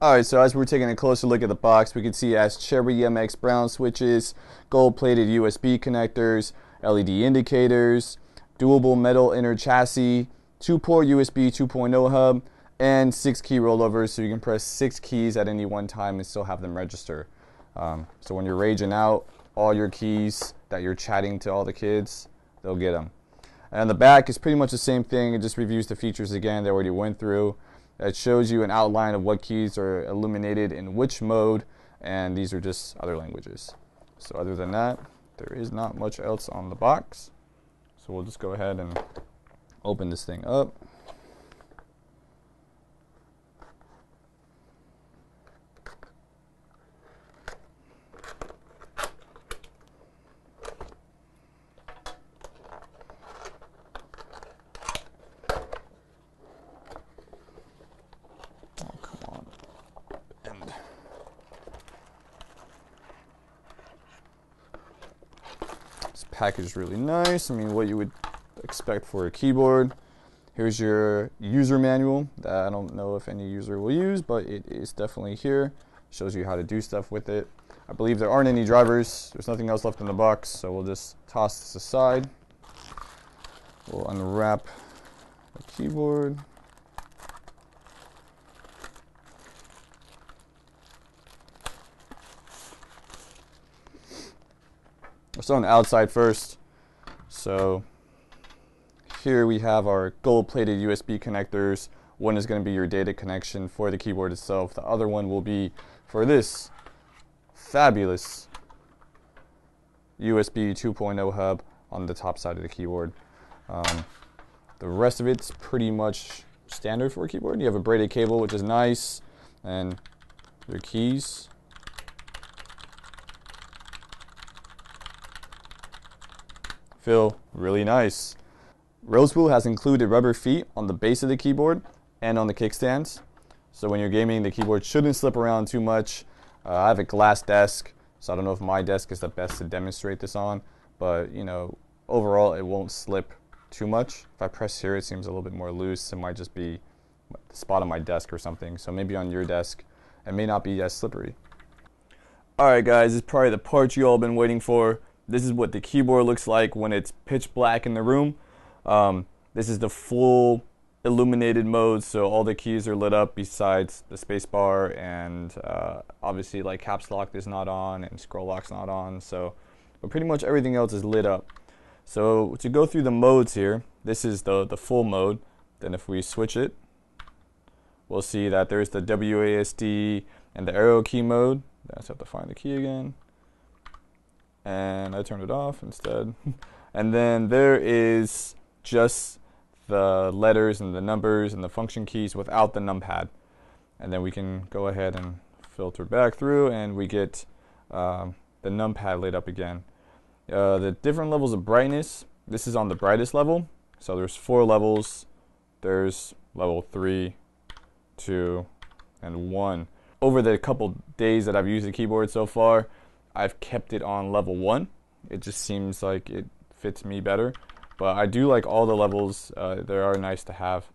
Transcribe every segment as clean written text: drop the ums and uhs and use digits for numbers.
Alright, so as we're taking a closer look at the box, we can see it has Cherry MX brown switches, gold-plated USB connectors, LED indicators, doable metal inner chassis, 2-port USB 2.0 hub, and 6 key rollovers, so you can press 6 keys at any one time and still have them register. So when you're raging out, all your keys that you're chatting to all the kids, they'll get them. And the back is pretty much the same thing. It just reviews the features again that we already went through. It shows you an outline of what keys are illuminated in which mode, and these are just other languages. So other than that, there is not much else on the box. So we'll just go ahead and open this thing up. Package is really nice. I mean, what you would expect for a keyboard. Here's your user manual that I don't know if any user will use, but it is definitely here. Shows you how to do stuff with it. I believe there aren't any drivers. There's nothing else left in the box, so we'll just toss this aside. We'll unwrap the keyboard. So on the outside first. So here we have our gold-plated USB connectors. One is going to be your data connection for the keyboard itself. The other one will be for this fabulous USB 2.0 hub on the top side of the keyboard. The rest of it's pretty much standard for a keyboard. You have a braided cable, which is nice, and your keys. Feel really nice. Rosewill has included rubber feet on the base of the keyboard and on the kickstands. So when you're gaming, the keyboard shouldn't slip around too much. I have a glass desk, so I don't know if my desk is the best to demonstrate this on, but you know, overall it won't slip too much. If I press here, it seems a little bit more loose. It might just be the spot on my desk or something. So maybe on your desk, it may not be as slippery. Alright guys, this is probably the part you all been waiting for. This is what the keyboard looks like when it's pitch black in the room. This is the full illuminated mode, so all the keys are lit up besides the space bar, and obviously like caps lock is not on and scroll lock's not on, so but pretty much everything else is lit up. So to go through the modes here, this is the full mode. Then if we switch it, we'll see that there's the WASD and the arrow key mode. I just have to find the key again. And I turned it off instead. And then there is just the letters and the numbers and the function keys without the numpad. And then we can go ahead and filter back through, and we get the numpad lit up again. The different levels of brightness, this is on the brightest level. So there's 4 levels. There's level 3, 2, and 1. Over the couple days that I've used the keyboard so far, I've kept it on level 1. It just seems like it fits me better. But I do like all the levels. They are nice to have.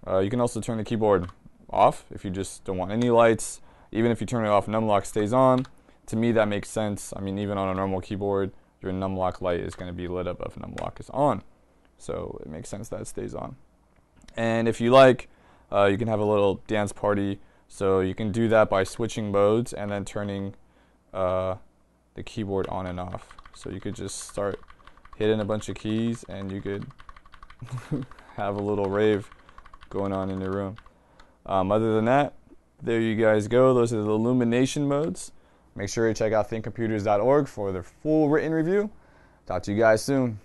You can also turn the keyboard off if you just don't want any lights. Even if you turn it off, numlock stays on. To me, that makes sense. I mean, even on a normal keyboard, your numlock light is going to be lit up if numlock is on. So it makes sense that it stays on. And if you like, you can have a little dance party. So you can do that by switching modes and then turning the keyboard on and off. So you could just start hitting a bunch of keys and you could have a little rave going on in your room. Other than that, there you guys go. Those are the illumination modes. Make sure you check out thinkcomputers.org for their full written review. Talk to you guys soon.